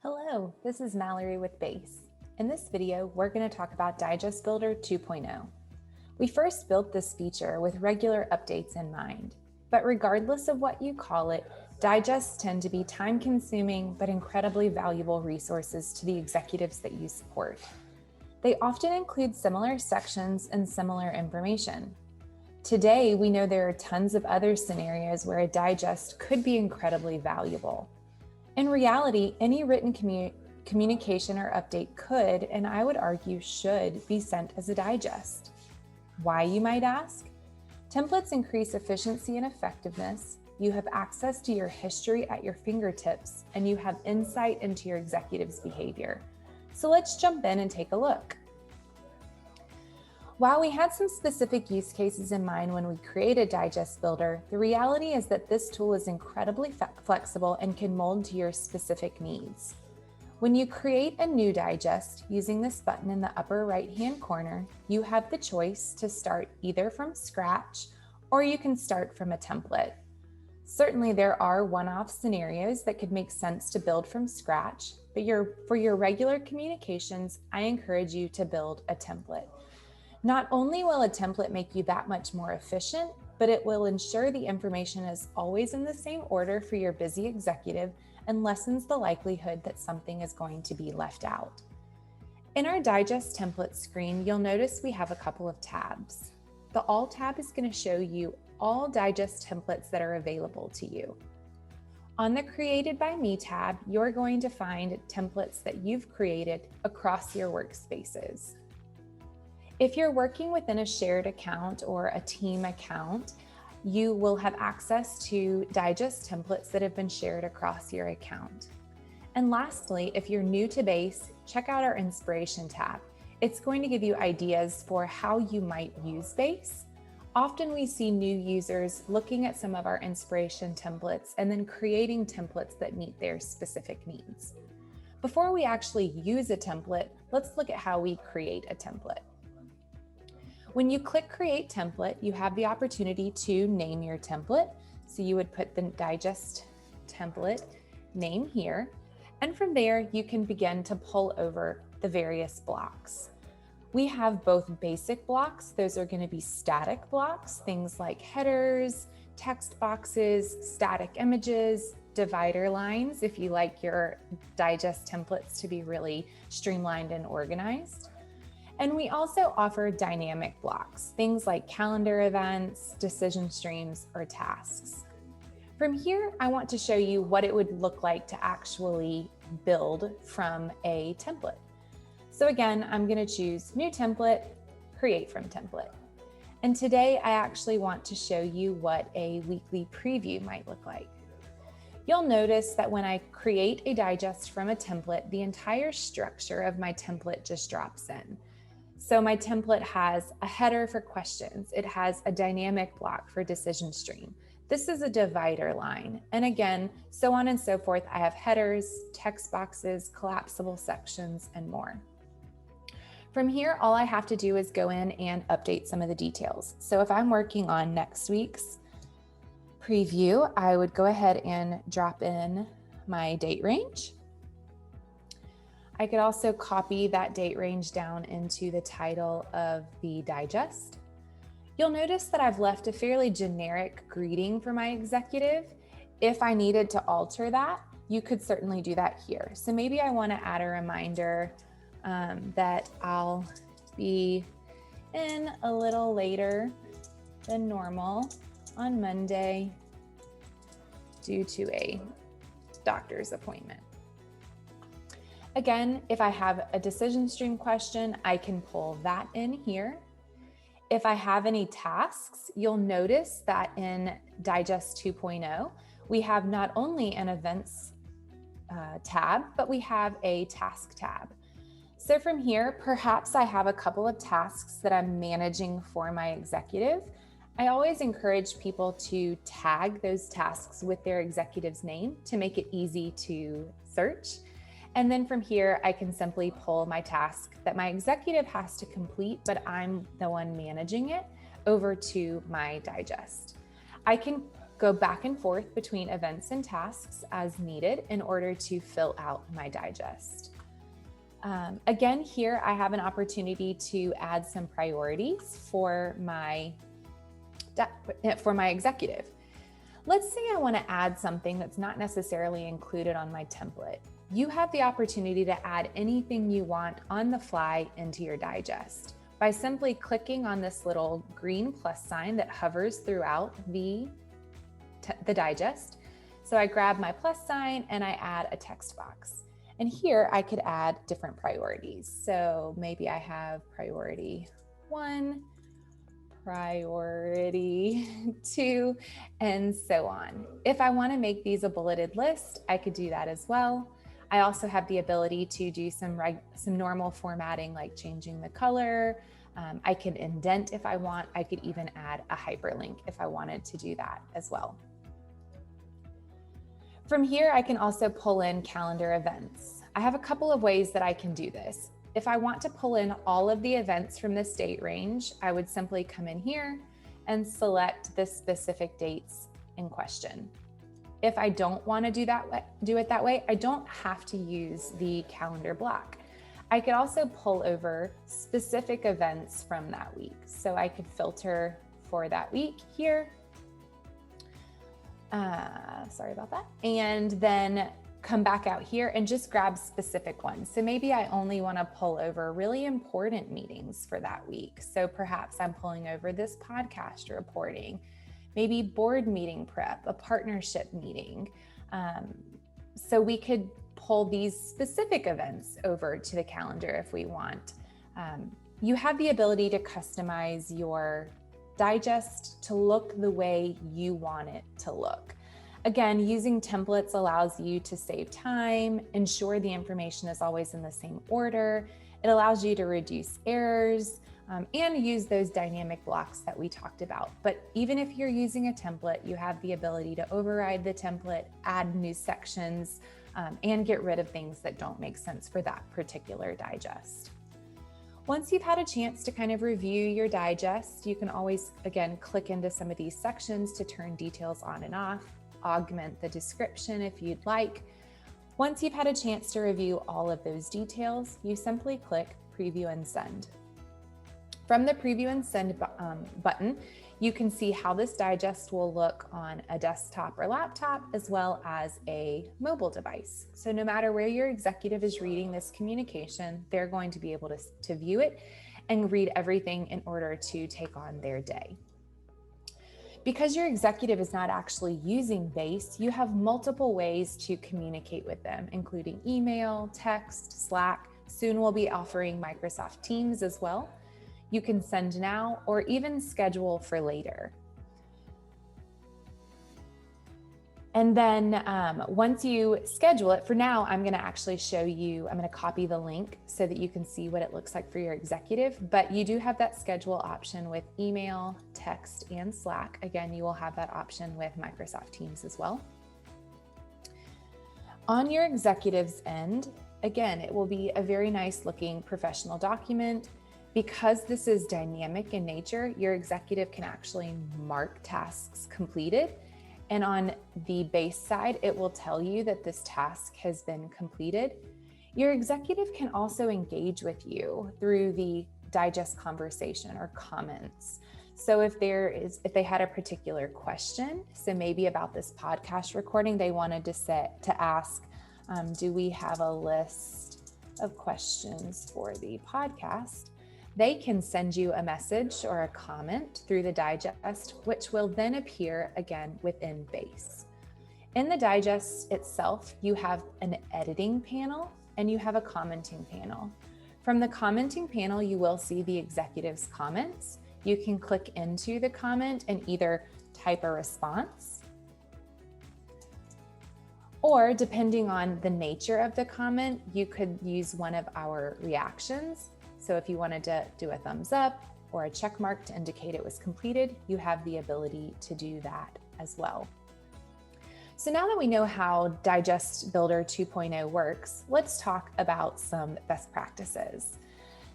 Hello, this is Mallory with Base. In this video, we're going to talk about Digest Builder 2.0. We first built this feature with regular updates in mind, but regardless of what you call it, digests tend to be time-consuming but incredibly valuable resources to the executives that you support. They often include similar sections and similar information. Today, we know there are tons of other scenarios where a digest could be incredibly valuable. In reality, any written communication or update could, and I would argue should, be sent as a digest. Why, you might ask? Templates increase efficiency and effectiveness. You have access to your history at your fingertips, and you have insight into your executive's behavior. So let's jump in and take a look. While we had some specific use cases in mind when we created Digest Builder, the reality is that this tool is incredibly flexible and can mold to your specific needs. When you create a new digest using this button in the upper right-hand corner, you have the choice to start either from scratch or you can start from a template. Certainly, there are one-off scenarios that could make sense to build from scratch, but for your regular communications, I encourage you to build a template. Not only will a template make you that much more efficient, but it will ensure the information is always in the same order for your busy executive and lessens the likelihood that something is going to be left out. In our Digest template screen, you'll notice we have a couple of tabs. The All tab is going to show you all Digest templates that are available to you. On the Created by Me tab, you're going to find templates that you've created across your workspaces. If you're working within a shared account or a team account, you will have access to digest templates that have been shared across your account. And lastly, if you're new to Base, check out our Inspiration tab. It's going to give you ideas for how you might use Base. Often we see new users looking at some of our inspiration templates and then creating templates that meet their specific needs. Before we actually use a template, let's look at how we create a template. When you click Create Template, you have the opportunity to name your template. So you would put the Digest template name here. And from there, you can begin to pull over the various blocks. We have both basic blocks. Those are going to be static blocks, things like headers, text boxes, static images, divider lines, if you like your Digest templates to be really streamlined and organized. And we also offer dynamic blocks, things like calendar events, decision streams, or tasks. From here, I want to show you what it would look like to actually build from a template. So again, I'm going to choose New Template, Create from Template. And today, I actually want to show you what a weekly preview might look like. You'll notice that when I create a digest from a template, the entire structure of my template just drops in. So my template has a header for questions. It has a dynamic block for decision stream. This is a divider line. And again, so on and so forth. I have headers, text boxes, collapsible sections, and more. From here, all I have to do is go in and update some of the details. So if I'm working on next week's preview, I would go ahead and drop in my date range. I could also copy that date range down into the title of the digest. You'll notice that I've left a fairly generic greeting for my executive. If I needed to alter that, you could certainly do that here. So maybe I want to add a reminder that I'll be in a little later than normal on Monday due to a doctor's appointment. Again, if I have a decision stream question, I can pull that in here. If I have any tasks, you'll notice that in Digest 2.0, we have not only an events tab, but we have a task tab. So from here, perhaps I have a couple of tasks that I'm managing for my executive. I always encourage people to tag those tasks with their executive's name to make it easy to search. And then from here, I can simply pull my task that my executive has to complete, but I'm the one managing it, over to my digest. I can go back and forth between events and tasks as needed in order to fill out my digest. Again, here I have an opportunity to add some priorities for my executive. Let's say I want to add something that's not necessarily included on my template. You have the opportunity to add anything you want on the fly into your digest by simply clicking on this little green plus sign that hovers throughout the digest. So I grab my plus sign and I add a text box. And here I could add different priorities. So maybe I have priority 1, priority 2, and so on. If I want to make these a bulleted list, I could do that as well. I also have the ability to do some normal formatting, like changing the color. I can indent if I want. I could even add a hyperlink if I wanted to do that as well. From here, I can also pull in calendar events. I have a couple of ways that I can do this. If I want to pull in all of the events from this date range, I would simply come in here and select the specific dates in question. If I don't want to do it that way, I don't have to use the calendar block. I could also pull over specific events from that week. So I could filter for that week here. Sorry about that. And then come back out here and just grab specific ones. So maybe I only want to pull over really important meetings for that week. So perhaps I'm pulling over this podcast reporting, maybe board meeting prep, a partnership meeting. So we could pull these specific events over to the calendar if we want. You have the ability to customize your digest to look the way you want it to look. Again, using templates allows you to save time, ensure the information is always in the same order. It allows you to reduce errors and use those dynamic blocks that we talked about. But even if you're using a template, you have the ability to override the template, add new sections, and get rid of things that don't make sense for that particular digest. Once you've had a chance to kind of review your digest, you can always, again, click into some of these sections to turn details on and off, augment the description if you'd like. Once you've had a chance to review all of those details, you simply click Preview and Send. From the Preview and Send button, you can see how this digest will look on a desktop or laptop, as well as a mobile device. So no matter where your executive is reading this communication, they're going to be able to view it and read everything in order to take on their day. Because your executive is not actually using Base, you have multiple ways to communicate with them, including email, text, Slack. Soon we'll be offering Microsoft Teams as well. You can send now or even schedule for later. And then once you schedule it, for now, I'm gonna actually show you, I'm gonna copy the link so that you can see what it looks like for your executive, but you do have that schedule option with email, text, and Slack. Again, you will have that option with Microsoft Teams as well. On your executive's end, again, it will be a very nice looking professional document. Because this is dynamic in nature, your executive can actually mark tasks completed. And on the Base side, it will tell you that this task has been completed. Your executive can also engage with you through the digest conversation or comments. So if they had a particular question, so maybe about this podcast recording, they wanted to ask, do we have a list of questions for the podcast? They can send you a message or a comment through the digest, which will then appear again within Base. In the digest itself, you have an editing panel and you have a commenting panel. From the commenting panel, you will see the executive's comments. You can click into the comment and either type a response, or depending on the nature of the comment, you could use one of our reactions. So if you wanted to do a thumbs up or a check mark to indicate it was completed, you have the ability to do that as well. So now that we know how Digest Builder 2.0 works, let's talk about some best practices.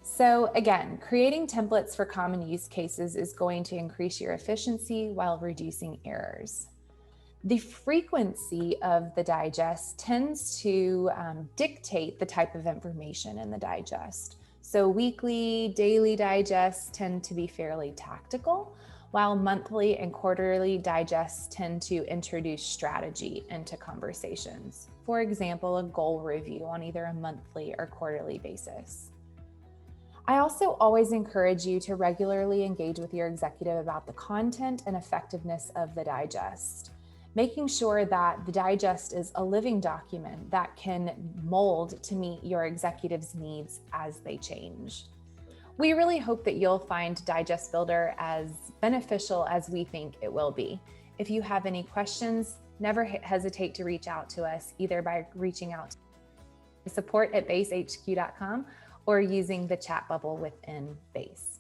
So again, creating templates for common use cases is going to increase your efficiency while reducing errors. The frequency of the digest tends to dictate the type of information in the digest. So weekly, daily digests tend to be fairly tactical, while monthly and quarterly digests tend to introduce strategy into conversations. For example, a goal review on either a monthly or quarterly basis. I also always encourage you to regularly engage with your executive about the content and effectiveness of the digest, making sure that the digest is a living document that can mold to meet your executive's needs as they change. We really hope that you'll find Digest Builder as beneficial as we think it will be. If you have any questions, never hesitate to reach out to us, either by reaching out to support@basehq.com or using the chat bubble within Base.